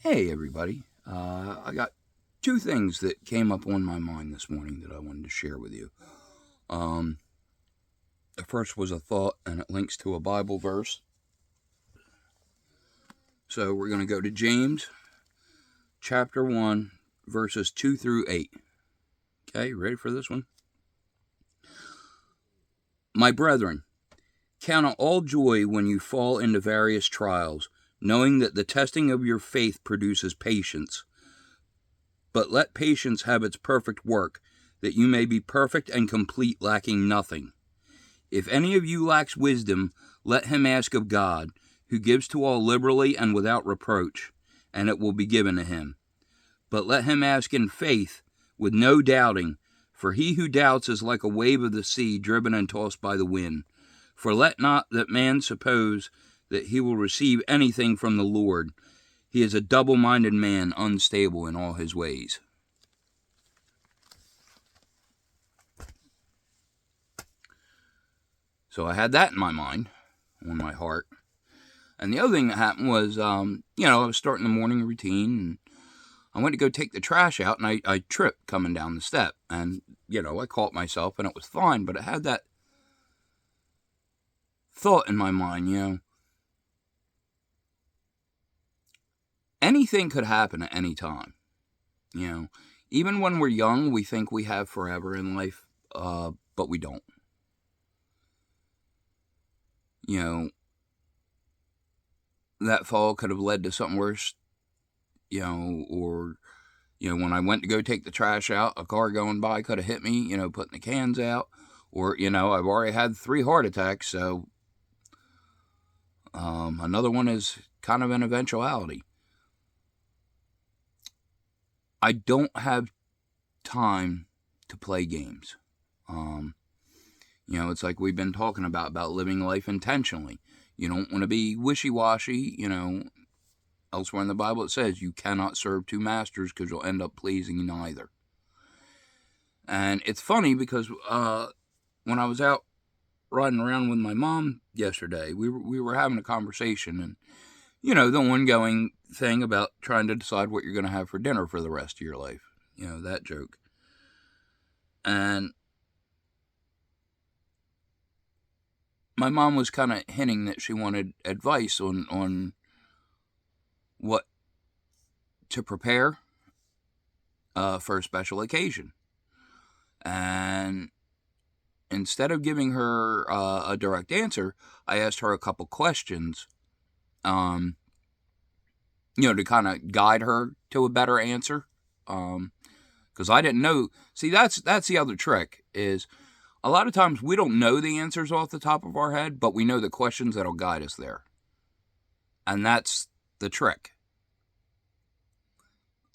Hey, everybody. I got two things that came up on my mind this morning that I wanted to share with you. The first was a thought, and it links to a Bible verse. So we're going to go to James chapter 1, verses 2 through 8. Okay, ready for this one? My brethren, count it all joy when you fall into various trials, knowing that the testing of your faith produces patience. But let patience have its perfect work, that you may be perfect and complete, lacking nothing. If any of you lacks wisdom, let him ask of God, who gives to all liberally and without reproach, and it will be given to him. But let him ask in faith, with no doubting, for he who doubts is like a wave of the sea, driven and tossed by the wind. For let not that man suppose that he will receive anything from the Lord. He is a double-minded man, unstable in all his ways. So I had that in my mind, on my heart. And the other thing that happened was, I was starting the morning routine, and I went to go take the trash out, and I tripped coming down the step. And, I caught myself, and it was fine, but I had that thought in my mind, anything could happen at any time. Even when we're young, we think we have forever in life, but we don't. That fall could have led to something worse, or, when I went to go take the trash out, a car going by could have hit me, putting the cans out, or, I've already had 3 heart attacks, so another one is kind of an eventuality. I don't have time to play games. It's like we've been talking about living life intentionally. You don't want to be wishy-washy, Elsewhere in the Bible it says you cannot serve 2 masters because you'll end up pleasing neither. And it's funny because when I was out riding around with my mom yesterday, we were having a conversation, and the ongoing thing about trying to decide what you're going to have for dinner for the rest of your life, that joke. And my mom was kind of hinting that she wanted advice on what to prepare for a special occasion. And instead of giving her a direct answer, I asked her a couple questions, to kind of guide her to a better answer. Because I didn't know. See, that's the other trick, is a lot of times we don't know the answers off the top of our head, but we know the questions that'll guide us there. And that's the trick.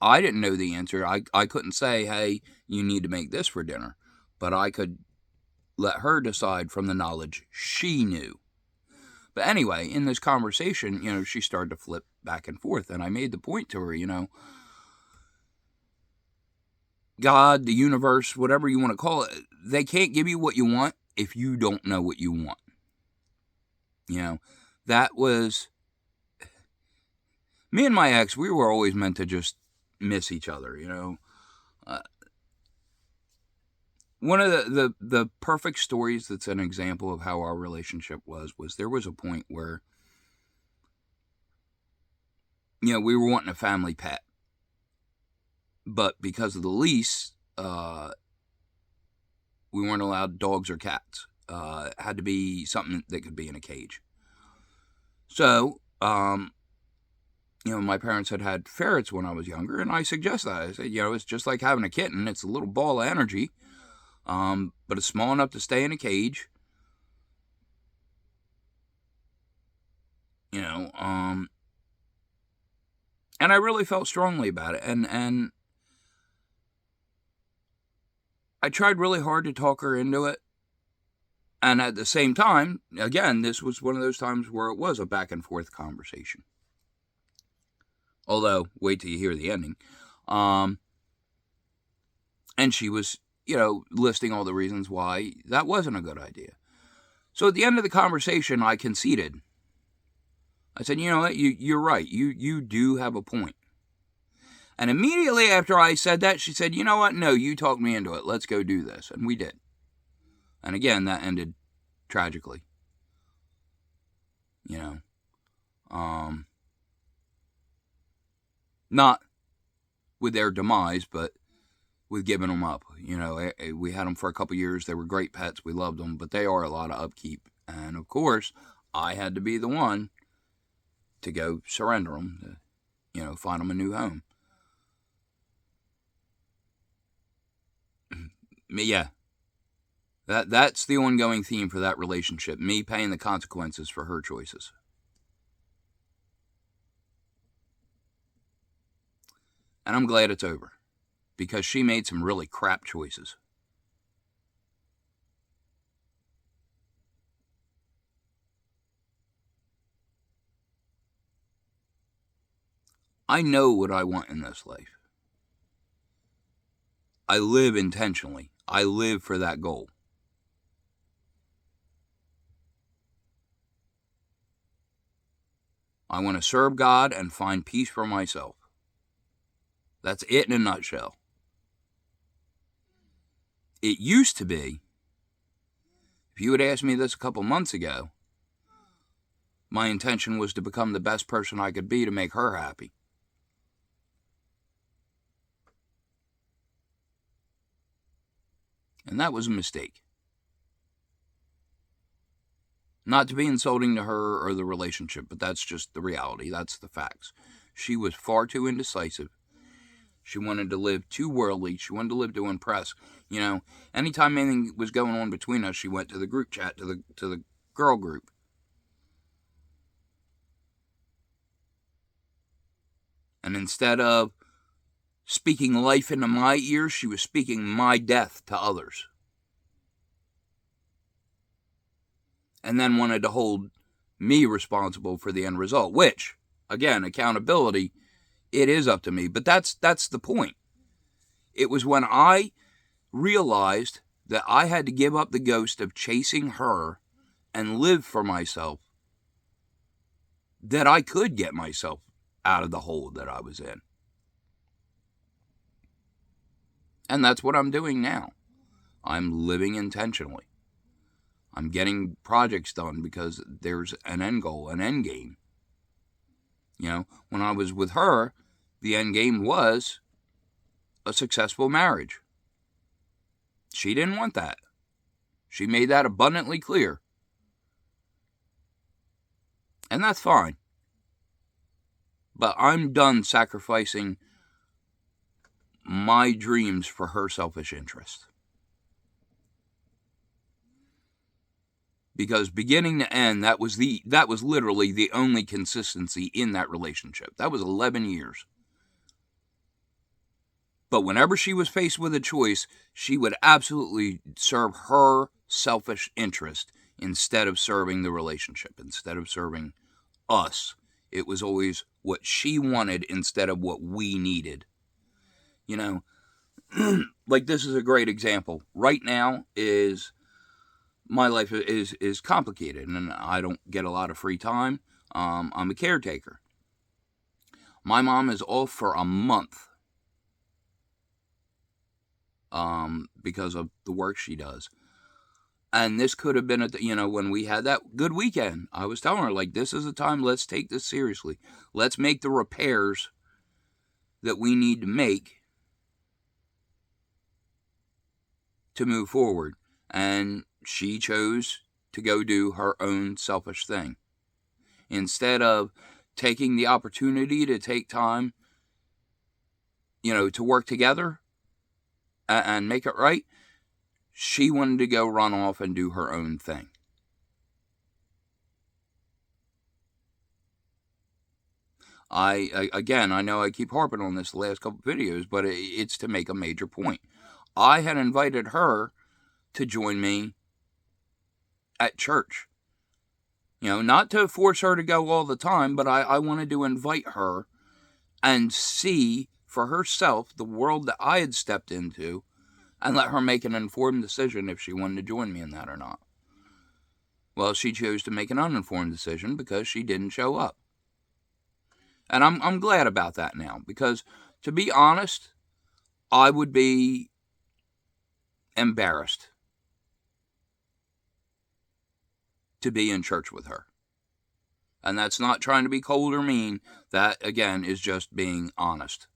I didn't know the answer. I couldn't say, hey, you need to make this for dinner. But I could let her decide from the knowledge she knew. But anyway, in this conversation, she started to flip back and forth. And I made the point to her, God, the universe, whatever you want to call it, they can't give you what you want if you don't know what you want. That was... Me and my ex, we were always meant to just miss each other, One of the perfect stories that's an example of how our relationship was there was a point where, we were wanting a family pet. But because of the lease, we weren't allowed dogs or cats. It had to be something that could be in a cage. So, my parents had ferrets when I was younger, and I suggested that. I said, it's just like having a kitten. It's a little ball of energy, but it's small enough to stay in a cage. And I really felt strongly about it, and I tried really hard to talk her into it. And at the same time, again, this was one of those times where it was a back and forth conversation. Although, wait till you hear the ending. And she was, listing all the reasons why that wasn't a good idea. So at the end of the conversation, I conceded. I said, you know what, you're right. You do have a point. And immediately after I said that, she said, you know what? No, you talked me into it. Let's go do this. And we did. And again, that ended tragically. You know, not with their demise, but with giving them up. You know, we had them for a couple years. They were great pets. We loved them, but they are a lot of upkeep. And of course, I had to be the one to go surrender them, to, you know, find them a new home. Yeah, that's the ongoing theme for that relationship. Me paying the consequences for her choices. And I'm glad it's over, because she made some really crap choices. I know what I want in this life. I live intentionally. I live for that goal. I want to serve God and find peace for myself. That's it in a nutshell. It used to be, if you had asked me this a couple months ago, my intention was to become the best person I could be to make her happy. And that was a mistake. Not to be insulting to her or the relationship, but that's just the reality. That's the facts. She was far too indecisive. She wanted to live too worldly. She wanted to live to impress. You know, anytime anything was going on between us, she went to the group chat, to the girl group. And instead of speaking life into my ears, she was speaking my death to others. And then wanted to hold me responsible for the end result, which, again, accountability, it is up to me. But that's the point. It was when I realized that I had to give up the ghost of chasing her and live for myself that I could get myself out of the hole that I was in. And that's what I'm doing now. I'm living intentionally. I'm getting projects done because there's an end goal, an end game. You know, when I was with her, the end game was a successful marriage. She didn't want that. She made that abundantly clear. And that's fine. But I'm done sacrificing my dreams for her selfish interest. Because beginning to end, that was literally the only consistency in that relationship. That was 11 years. But whenever she was faced with a choice, she would absolutely serve her selfish interest instead of serving the relationship, instead of serving us. It was always what she wanted instead of what we needed. You know, like this is a great example. Right now my life is complicated, and I don't get a lot of free time. I'm a caretaker. My mom is off for a month because of the work she does. And this could have been, when we had that good weekend. I was telling her, like, this is the time, let's take this seriously. Let's make the repairs that we need to make to move forward. And she chose to go do her own selfish thing. Instead of taking the opportunity to take time, to work together and make it right, she wanted to go run off and do her own thing. I know I keep harping on this the last couple of videos, but it's to make a major point. I had invited her to join me at church. Not to force her to go all the time, but I wanted to invite her and see for herself the world that I had stepped into and let her make an informed decision if she wanted to join me in that or not. Well, she chose to make an uninformed decision because she didn't show up. And I'm glad about that now, because To be honest, I would be embarrassed to be in church with her. And that's not trying to be cold or mean. That, again, is just being honest.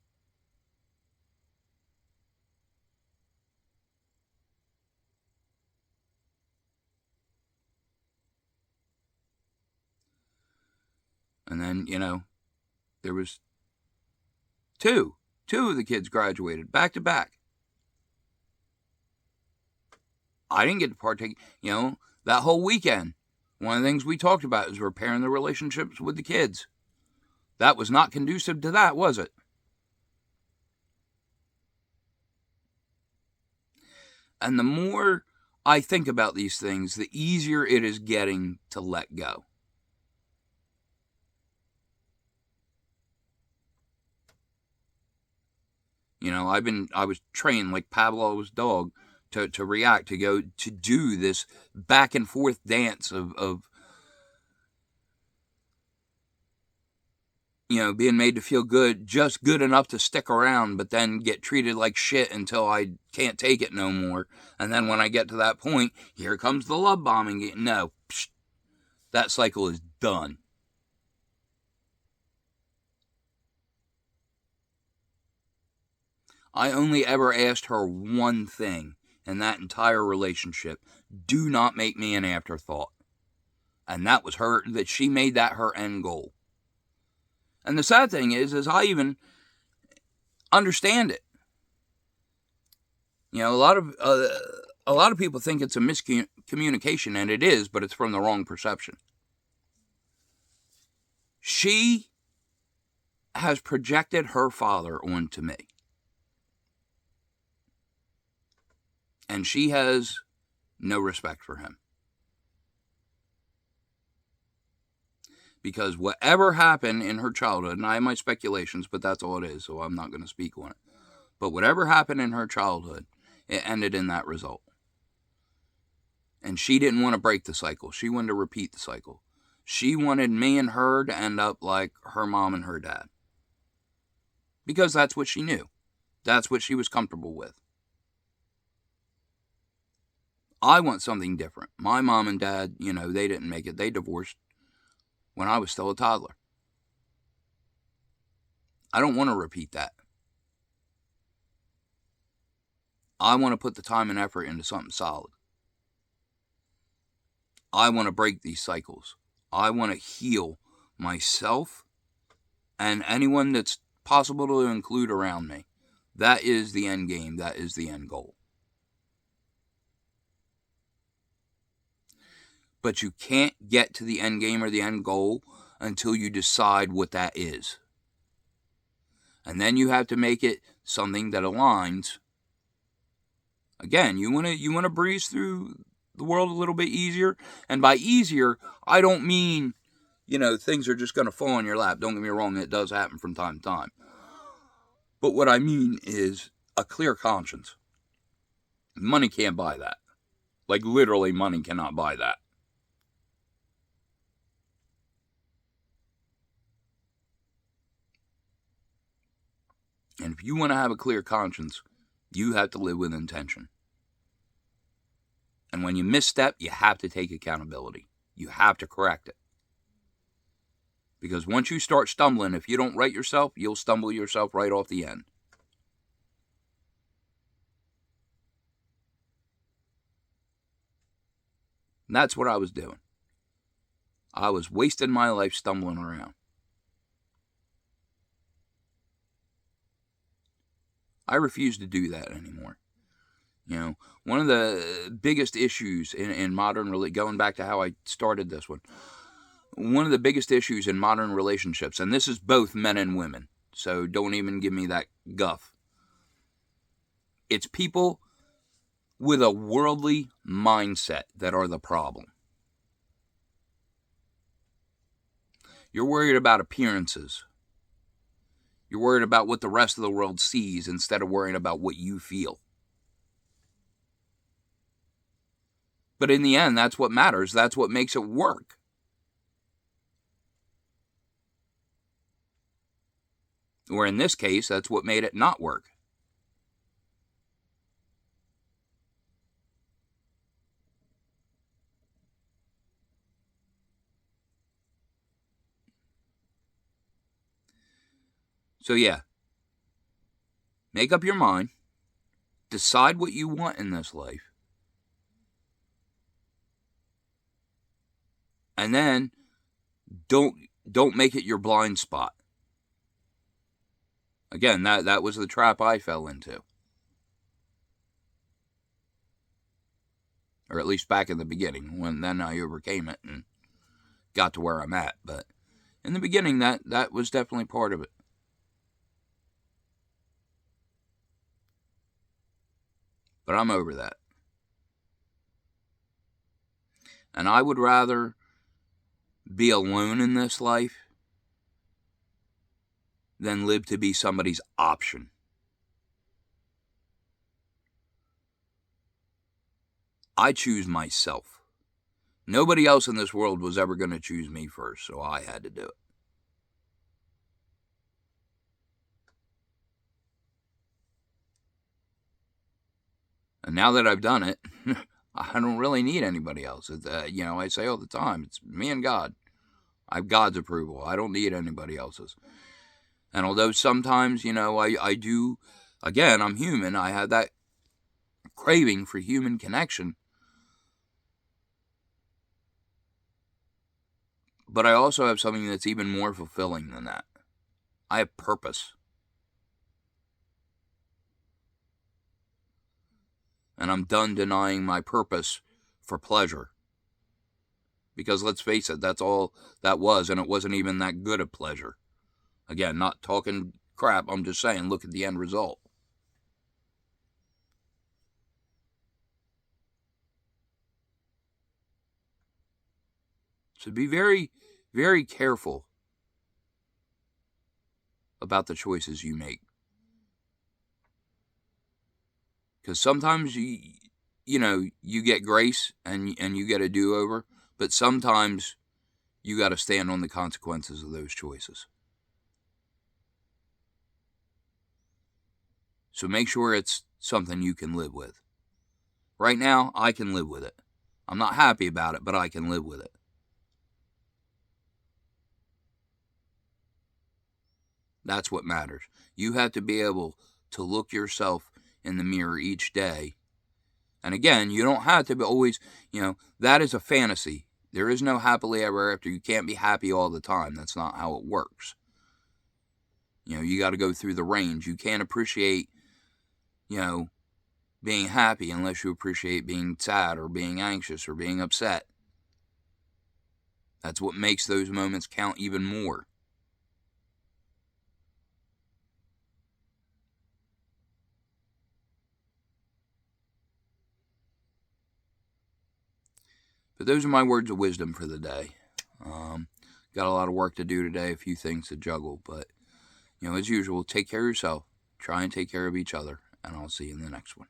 And then, there was two of the kids graduated back to back. I didn't get to partake, that whole weekend. One of the things we talked about is repairing the relationships with the kids. That was not conducive to that, was it? And the more I think about these things, the easier it is getting to let go. I was trained like Pavlov's dog to react, to go, to do this back and forth dance of being made to feel good, just good enough to stick around, but then get treated like shit until I can't take it no more. And then when I get to that point, here comes the love bombing. No, that cycle is done. I only ever asked her one thing in that entire relationship: do not make me an afterthought. And that was that she made that her end goal. And the sad thing is I even understand it. A lot of people think it's a miscommunication, and it is, but it's from the wrong perception. She has projected her father onto me. And she has no respect for him. Because whatever happened in her childhood, and I have my speculations, but that's all it is, so I'm not going to speak on it. But whatever happened in her childhood, it ended in that result. And she didn't want to break the cycle. She wanted to repeat the cycle. She wanted me and her to end up like her mom and her dad. Because that's what she knew. That's what she was comfortable with. I want something different. My mom and dad, they didn't make it. They divorced when I was still a toddler. I don't want to repeat that. I want to put the time and effort into something solid. I want to break these cycles. I want to heal myself and anyone that's possible to include around me. That is the end game. That is the end goal. But you can't get to the end game or the end goal until you decide what that is. And then you have to make it something that aligns. Again, you want to breeze through the world a little bit easier. And by easier, I don't mean, things are just going to fall in your lap. Don't get me wrong, it does happen from time to time. But what I mean is a clear conscience. Money can't buy that. Like, literally, money cannot buy that. And if you want to have a clear conscience, you have to live with intention. And when you misstep, you have to take accountability. You have to correct it. Because once you start stumbling, if you don't right yourself, you'll stumble yourself right off the end. And that's what I was doing. I was wasting my life stumbling around. I refuse to do that anymore. One of the biggest issues in modern, going back to how I started this one of the biggest issues in modern relationships, and this is both men and women, so don't even give me that guff. It's people with a worldly mindset that are the problem. You're worried about appearances. You're worried about what the rest of the world sees instead of worrying about what you feel. But in the end, that's what matters. That's what makes it work. Or in this case, that's what made it not work. So yeah, make up your mind. Decide what you want in this life. And then don't make it your blind spot. Again, that was the trap I fell into. Or at least back in the beginning, when then I overcame it and got to where I'm at. But in the beginning, that was definitely part of it. But I'm over that. And I would rather be alone in this life than live to be somebody's option. I choose myself. Nobody else in this world was ever going to choose me first, so I had to do it. And now that I've done it, I don't really need anybody else. I say all the time, it's me and God. I have God's approval. I don't need anybody else's. And although sometimes, I do, again, I'm human. I have that craving for human connection. But I also have something that's even more fulfilling than that. I have purpose. And I'm done denying my purpose for pleasure. Because let's face it, that's all that was, and it wasn't even that good a pleasure. Again, not talking crap, I'm just saying, look at the end result. So be very, very careful about the choices you make. Because sometimes you get grace and you get a do-over, but sometimes you got to stand on the consequences of those choices. So make sure it's something you can live with. Right now, I can live with it. I'm not happy about it, but I can live with it. That's what matters. You have to be able to look yourself in the mirror each day. And again, you don't have to be always, that is a fantasy. There is no happily ever after. You can't be happy all the time. That's not how it works. You got to go through the range. You can't appreciate, being happy unless you appreciate being sad or being anxious or being upset. That's what makes those moments count even more. But those are my words of wisdom for the day. Got a lot of work to do today, a few things to juggle. But, as usual, take care of yourself. Try and take care of each other. And I'll see you in the next one.